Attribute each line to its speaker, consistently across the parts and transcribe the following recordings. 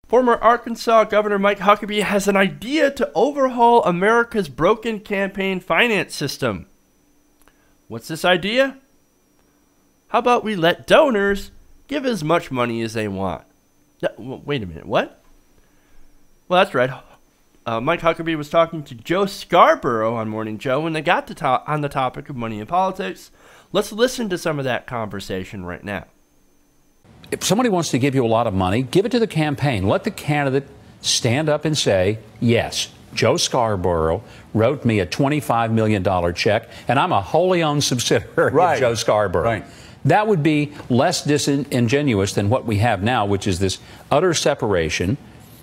Speaker 1: Former Arkansas Governor Mike Huckabee has an idea to overhaul America's broken campaign finance system. What's this idea? How about we let donors give as much money as they want? Wait a minute, what? Well, that's right. Mike Huckabee was talking to Joe Scarborough on Morning Joe when they got to on the topic of money in politics. Let's listen to some of that conversation right now.
Speaker 2: If somebody wants to give you a lot of money, give it to the campaign. Let the candidate stand up and say, yes, Joe Scarborough wrote me a $25 million check, and I'm a wholly owned subsidiary of Joe Scarborough. Right. That would be less disingenuous than what we have now, which is this utter separation,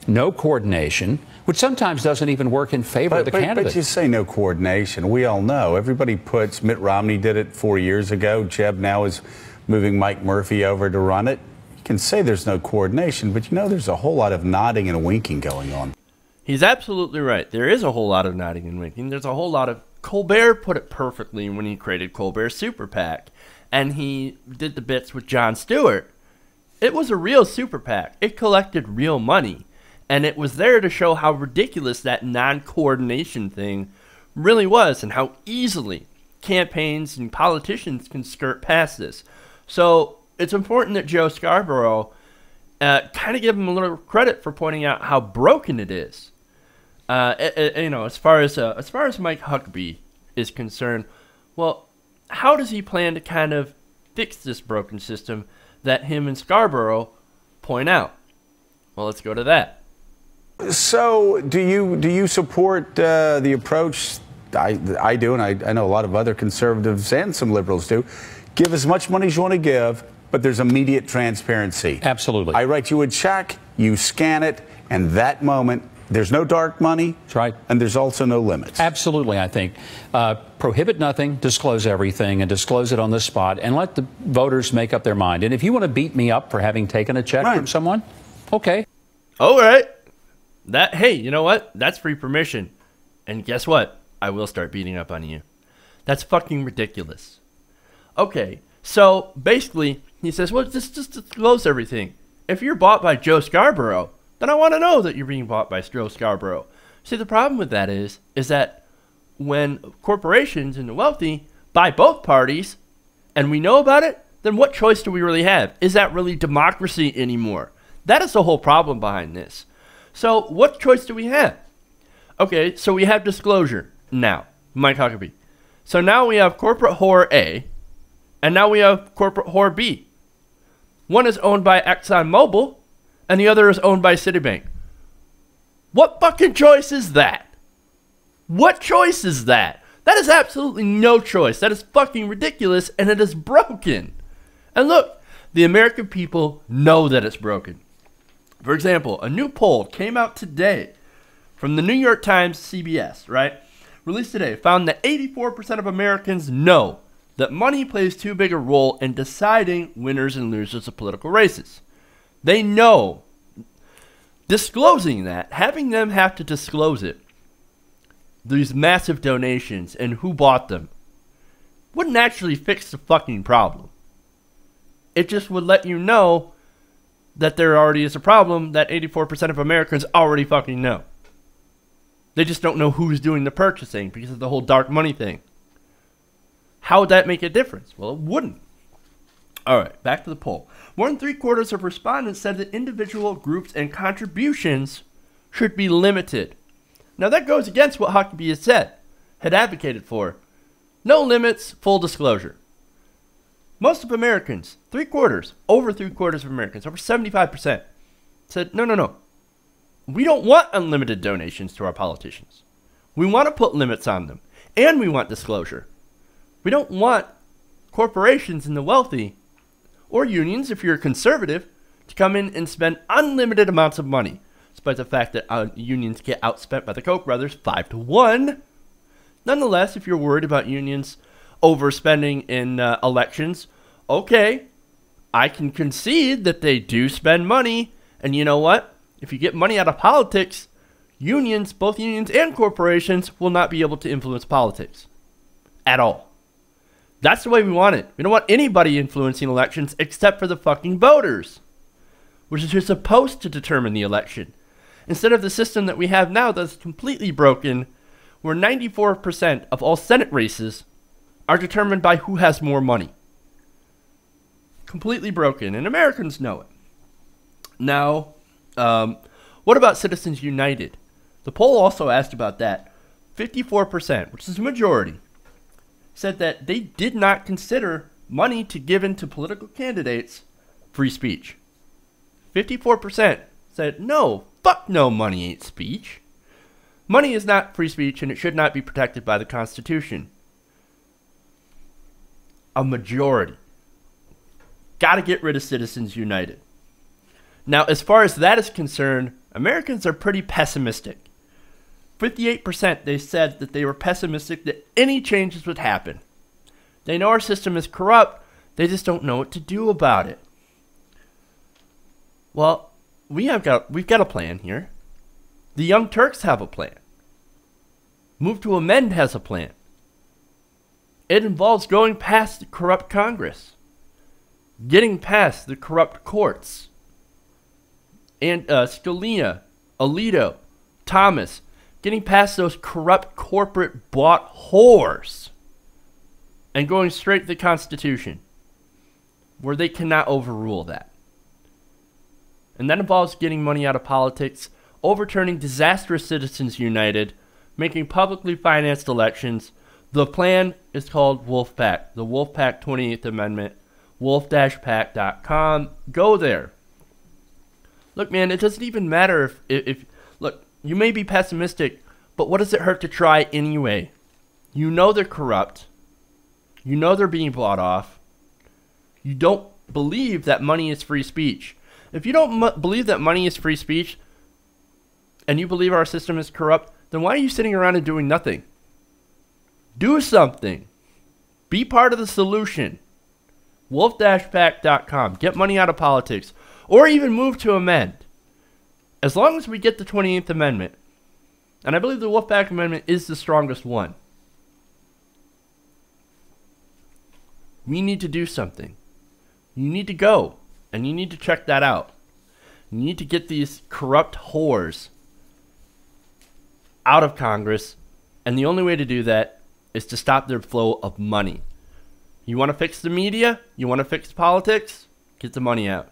Speaker 2: no coordination, which sometimes doesn't even work in favor of the candidate.
Speaker 3: But you say no coordination. We all know. Everybody puts, Mitt Romney did it 4 years ago. Jeb now is moving Mike Murphy over to run it. You can say there's no coordination, but you know there's a whole lot of nodding and winking going on.
Speaker 1: He's absolutely right. There is a whole lot of nodding and winking. There's a whole lot of... Colbert put it perfectly when he created Colbert Super PAC, and he did the bits with Jon Stewart. It was a real super PAC. It collected real money. And it was there to show how ridiculous that non-coordination thing really was and how easily campaigns and politicians can skirt past this. So it's important that Joe Scarborough kind of give him a little credit for pointing out how broken it is. You know, as far as Mike Huckabee is concerned, well, how does he plan to kind of fix this broken system that him and Scarborough point out? Well, let's go to that.
Speaker 3: So, do you support the approach? I do, and I know a lot of other conservatives and some liberals do. Give as much money as you want to give, but there's immediate transparency.
Speaker 2: Absolutely.
Speaker 3: I write you a check, you scan it, and that moment, there's no dark money.
Speaker 2: That's right.
Speaker 3: And there's also no limits.
Speaker 2: Absolutely, I think. Prohibit nothing, disclose everything, and disclose it on the spot, and let the voters make up their mind. And if you want to beat me up for having taken a check from someone, okay.
Speaker 1: All right. Hey, you know what? That's free permission. And guess what? I will start beating up on you. That's fucking ridiculous. Okay, so basically, he says, well, just disclose everything. If you're bought by Joe Scarborough, then I want to know that you're being bought by Joe Scarborough. See, the problem with that is that when corporations and the wealthy buy both parties, and we know about it, then what choice do we really have? Is that really democracy anymore? That is the whole problem behind this. So what choice do we have? Okay, so we have disclosure now, Mike Huckabee. So now we have corporate whore A, and now we have corporate whore B. One is owned by ExxonMobil, and the other is owned by Citibank. What fucking choice is that? What choice is that? That is absolutely no choice. That is fucking ridiculous, and it is broken. And look, the American people know that it's broken. For example, a new poll came out today from the New York Times CBS, right? Released today, found that 84% of Americans know that money plays too big a role in deciding winners and losers of political races. They know. Disclosing that, having them have to disclose it, these massive donations and who bought them, wouldn't actually fix the fucking problem. It just would let you know that there already is a problem that 84% of Americans already fucking know. They just don't know who's doing the purchasing because of the whole dark money thing. How would that make a difference? Well, it wouldn't. All right, back to the poll. More than 3/4 of respondents said that individual groups and contributions should be limited. Now that goes against what Huckabee had advocated for. No limits, full disclosure. Most of Americans, over 3/4 of Americans, over 75%, said, no. We don't want unlimited donations to our politicians. We want to put limits on them, and we want disclosure. We don't want corporations and the wealthy, or unions if you're a conservative, to come in and spend unlimited amounts of money, despite the fact that unions get outspent by the Koch brothers 5-1. Nonetheless, if you're worried about unions overspending in elections, okay, I can concede that they do spend money, and you know what? If you get money out of politics, unions, both unions and corporations, will not be able to influence politics at all. That's the way we want it. We don't want anybody influencing elections except for the fucking voters. which is supposed to determine the election, instead of the system that we have now that's completely broken, where 94% of all Senate races are determined by who has more money. Completely broken, and Americans know it. Now, what about Citizens United? The poll also asked about that. 54%, which is a majority, said that they did not consider money to give into political candidates free speech. 54% said, no, fuck no, money ain't speech. Money is not free speech, and it should not be protected by the Constitution. A majority. Gotta get rid of Citizens United. Now, as far as that is concerned, Americans are pretty pessimistic. 58% they said that they were pessimistic that any changes would happen. They know our system is corrupt, they just don't know what to do about it. Well, we've got a plan here. The Young Turks have a plan. Move to Amend has a plan. It involves going past the corrupt Congress, getting past the corrupt courts, and Scalia, Alito, Thomas, getting past those corrupt corporate bought whores and going straight to the Constitution, where they cannot overrule that. And that involves getting money out of politics, overturning disastrous Citizens United, making publicly financed elections. The plan is called Wolfpack, the Wolfpack 28th Amendment, wolf-pack.com. Go there. Look, man, it doesn't even matter if look, you may be pessimistic, but what does it hurt to try anyway? You know they're corrupt. You know they're being bought off. You don't believe that money is free speech. If you don't believe that money is free speech, and you believe our system is corrupt, then why are you sitting around and doing nothing? Do something. Be part of the solution. Wolf-pack.com. Get money out of politics. Or even move to Amend. As long as we get the 28th Amendment, and I believe the Wolfpack Amendment is the strongest one, we need to do something. You need to go, and you need to check that out. You need to get these corrupt whores out of Congress, and the only way to do that is to stop their flow of money. You want to fix the media? You want to fix politics? Get the money out.